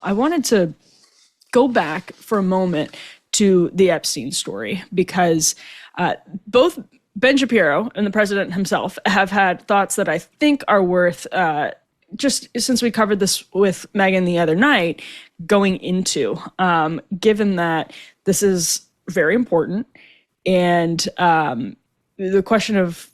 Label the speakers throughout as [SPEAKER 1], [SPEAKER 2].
[SPEAKER 1] I wanted to go back for a moment to the Epstein story because both Ben Shapiro and the president himself have had thoughts that I think are worth, just since we covered this with Megan the other night, going into, given that this is very important and the question of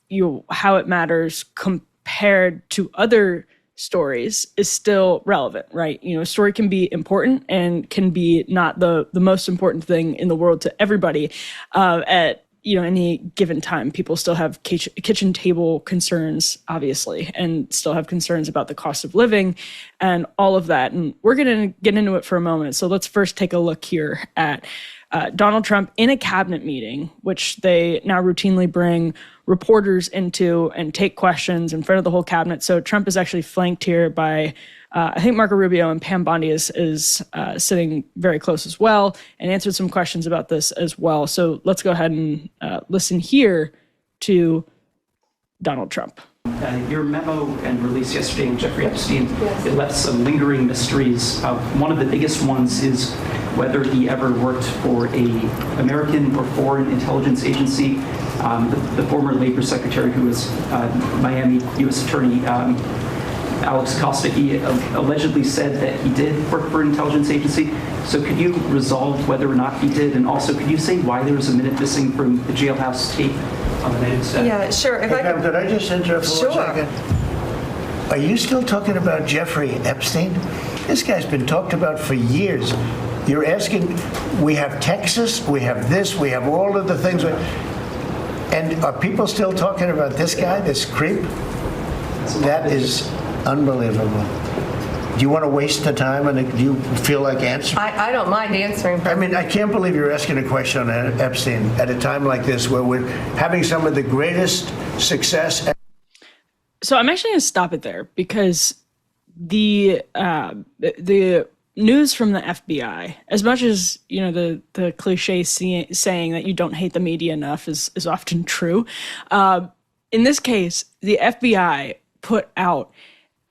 [SPEAKER 1] how it matters compared to other stories is still relevant, right? A story can be important and can be not the most important thing in the world to everybody at any given time. People still have kitchen table concerns, obviously, and still have concerns about the cost of living and all of that. And we're going to get into it for a moment. So let's first take a look here at Donald Trump in a cabinet meeting, which they now routinely bring reporters into and take questions in front of the whole cabinet. So Trump is actually flanked here by, I think Marco Rubio, and Pam Bondi is sitting very close as well and answered some questions about this as well. So let's go ahead and listen here to Donald Trump.
[SPEAKER 2] Your memo and release yesterday on Jeffrey Epstein, it left some lingering mysteries. One of the biggest ones is whether he ever worked for a American or foreign intelligence agency. The former labor secretary, who was Miami U.S. Attorney Alex Costa, he allegedly said that he did work for an intelligence agency. So could you resolve whether or not he did? And also, could you say why there was a minute missing from the jailhouse tape on the night of the
[SPEAKER 3] Yeah, sure.
[SPEAKER 4] Hey, Pam, could I just interrupt for 1 second? Are you still talking about Jeffrey Epstein? This guy's been talked about for years. You're asking, we have Texas, we have this, we have all of the things. And are people still talking about this guy, this creep? That is unbelievable. Do you want to waste the time, and do you feel like answering?
[SPEAKER 3] I don't mind answering.
[SPEAKER 4] I mean, I can't believe you're asking a question on Epstein at a time like this where we're having some of the greatest success.
[SPEAKER 1] So I'm actually going to stop it there because the news from the FBI, as much as the cliche saying that you don't hate the media enough is often true. In this case, the FBI put out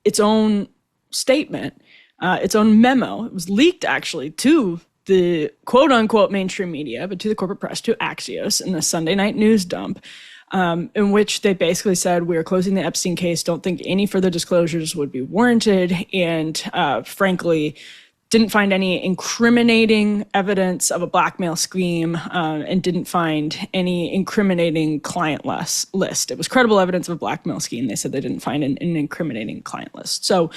[SPEAKER 1] its own statement, its own memo. It was leaked actually to the quote unquote mainstream media, but to the corporate press, to Axios in the Sunday night news dump, in which they basically said, we are closing the Epstein case, don't think any further disclosures would be warranted, and frankly, didn't find any incriminating evidence of a blackmail scheme, and didn't find any incriminating client list. It was credible evidence of a blackmail scheme. They said they didn't find an incriminating client list. So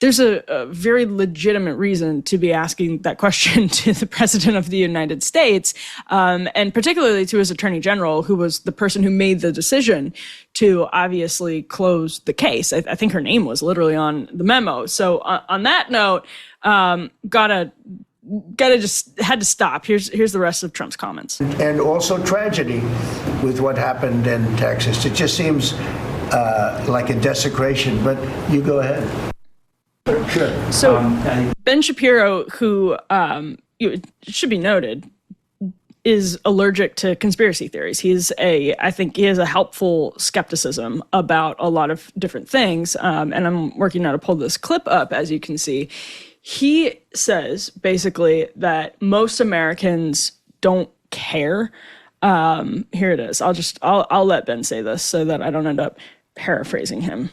[SPEAKER 1] there's a very legitimate reason to be asking that question to the president of the United States, and particularly to his attorney general, who was the person who made the decision to obviously close the case. I think her name was literally on the memo. So on that note, gotta just had to stop. Here's the rest of Trump's comments.
[SPEAKER 4] And also tragedy with what happened in Texas. It just seems like a desecration, but you go ahead. Sure.
[SPEAKER 1] So Ben Shapiro, who it should be noted, is allergic to conspiracy theories. I think he has a helpful skepticism about a lot of different things. And I'm working now to pull this clip up, as you can see. He says basically that most Americans don't care. Here it is. I'll let Ben say this so that I don't end up paraphrasing him.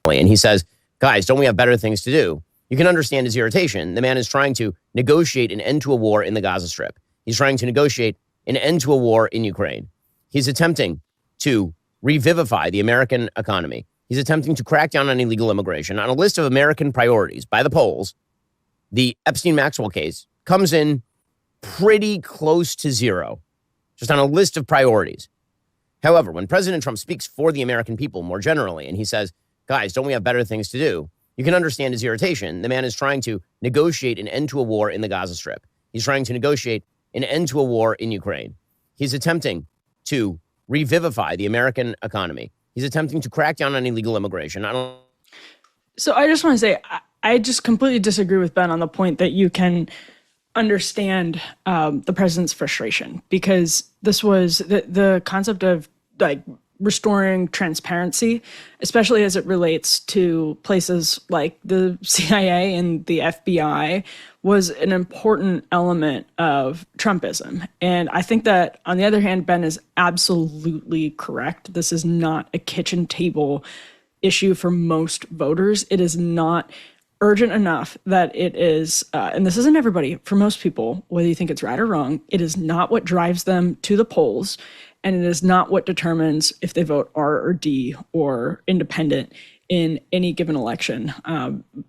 [SPEAKER 5] And he says, guys, don't we have better things to do? You can understand his irritation. The man is trying to negotiate an end to a war in the Gaza Strip. He's trying to negotiate an end to a war in Ukraine. He's attempting to revivify the American economy. He's attempting to crack down on illegal immigration. On a list of American priorities by the polls, the Epstein-Maxwell case comes in pretty close to zero, just on a list of priorities. However, when President Trump speaks for the American people more generally, and he says, guys, don't we have better things to do? You can understand his irritation. The man is trying to negotiate an end to a war in the Gaza Strip. He's trying to negotiate an end to a war in Ukraine. He's attempting to revivify the American economy. He's attempting to crack down on illegal immigration.
[SPEAKER 1] So I just want to say, I just completely disagree with Ben on the point that you can understand the president's frustration, because this was the concept of like restoring transparency, especially as it relates to places like the CIA and the FBI, was an important element of Trumpism. And I think that, on the other hand, Ben is absolutely correct. This is not a kitchen table issue for most voters. It is not urgent enough that it is, and this isn't everybody, for most people, whether you think it's right or wrong, it is not what drives them to the polls, and it is not what determines if they vote R or D or independent in any given election.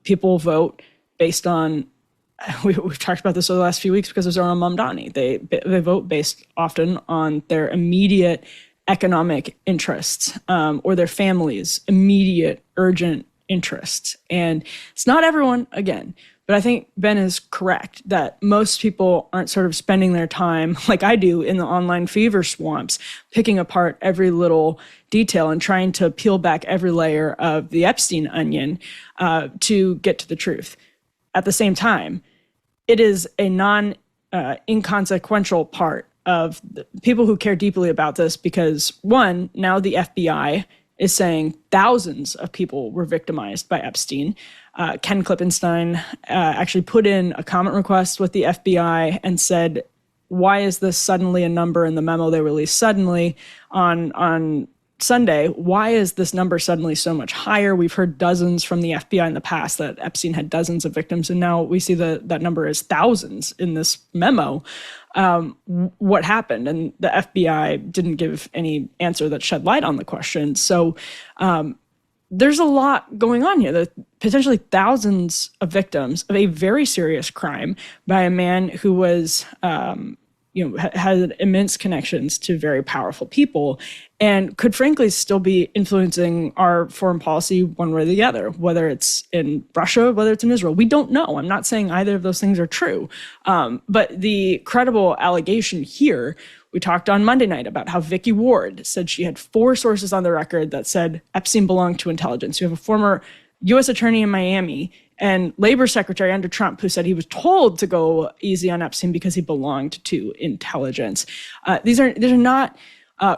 [SPEAKER 1] People vote based on, we've talked about this over the last few weeks because of Zohran Mamdani. They vote based often on their immediate economic interests or their family's immediate urgent interests. And it's not everyone, again, but I think Ben is correct that most people aren't sort of spending their time like I do in the online fever swamps, picking apart every little detail and trying to peel back every layer of the Epstein onion to get to the truth. At the same time, it is a inconsequential part of the people who care deeply about this because, one, now the FBI is saying thousands of people were victimized by Epstein. Ken Klippenstein actually put in a comment request with the FBI and said, why is this suddenly a number in the memo they released suddenly on Sunday? Why is this number suddenly so much higher? We've heard dozens from the FBI in the past that Epstein had dozens of victims, and now we see that number is thousands in this memo. What happened? And the FBI didn't give any answer that shed light on the question. So there's a lot going on here. There's potentially thousands of victims of a very serious crime by a man who was, had immense connections to very powerful people and could frankly still be influencing our foreign policy one way or the other, whether it's in Russia, whether it's in Israel. We don't know. I'm not saying either of those things are true. But the credible allegation here, we talked on Monday night about how Vicky Ward said she had 4 sources on the record that said Epstein belonged to intelligence. You have a former U.S. attorney in Miami and labor secretary under Trump who said he was told to go easy on Epstein because he belonged to intelligence. These are not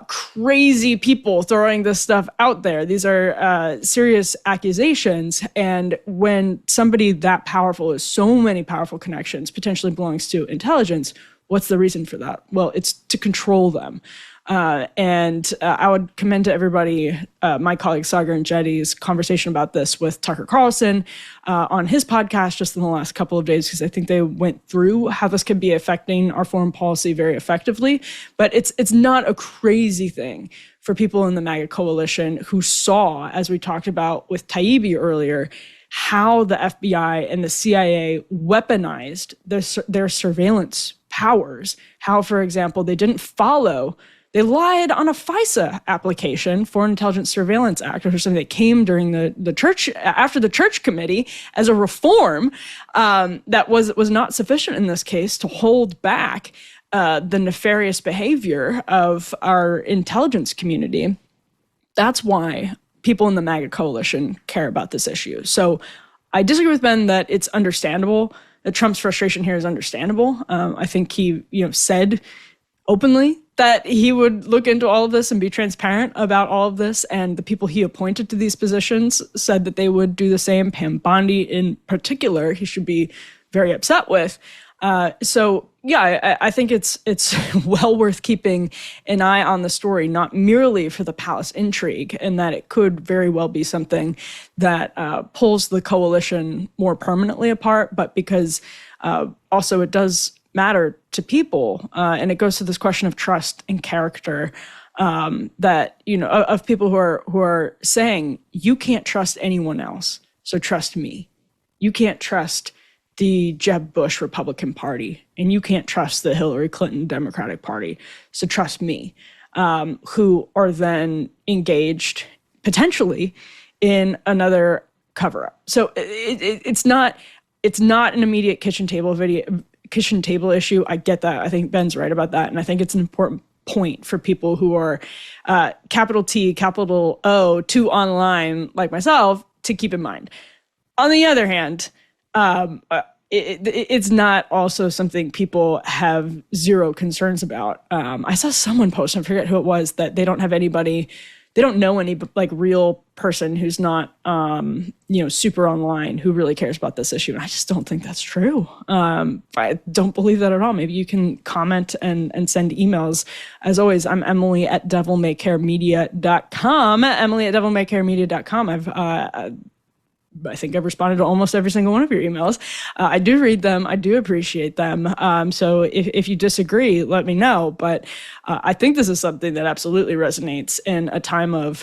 [SPEAKER 1] crazy people throwing this stuff out there. These are serious accusations. And when somebody that powerful with so many powerful connections potentially belongs to intelligence, what's the reason for that? Well, it's to control them. And I would commend to everybody my colleague Sagar and Jetty's conversation about this with Tucker Carlson on his podcast just in the last couple of days, because I think they went through how this could be affecting our foreign policy very effectively. But it's not a crazy thing for people in the MAGA coalition who saw, as we talked about with Taibbi earlier, how the FBI and the CIA weaponized their surveillance powers. How, for example, they lied on a FISA application, Foreign Intelligence Surveillance Act, which was something that came during the church, after the church committee, as a reform that was not sufficient in this case to hold back the nefarious behavior of our intelligence community. That's why people in the MAGA coalition care about this issue. So I disagree with Ben that it's understandable, that Trump's frustration here is understandable. I think he said openly that he would look into all of this and be transparent about all of this. And the people he appointed to these positions said that they would do the same. Pam Bondi in particular, he should be very upset with. I think it's well worth keeping an eye on the story, not merely for the palace intrigue, and that it could very well be something that pulls the coalition more permanently apart, but because also it does matter to people, and it goes to this question of trust and character, that of people who are saying you can't trust anyone else, so trust me. You can't trust the Jeb Bush Republican Party, and you can't trust the Hillary Clinton Democratic Party, so trust me. Who are then engaged potentially in another cover-up. So it's not an immediate kitchen table issue. I get that. I think Ben's right about that. And I think it's an important point for people who are capital T, capital O, too online like myself to keep in mind. On the other hand, it's not also something people have zero concerns about. I saw someone post, I forget who it was, that they don't have anybody they don't know any like real person who's not, super online who really cares about this issue. And I just don't think that's true. I don't believe that at all. Maybe you can comment and send emails. As always, I'm Emily at devilmaycaremedia.com. Emily at devilmaycaremedia.com. I think I've responded to almost every single one of your emails. I do read them. I do appreciate them. So if you disagree, let me know. But I think this is something that absolutely resonates in a time of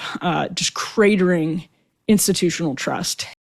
[SPEAKER 1] just cratering institutional trust.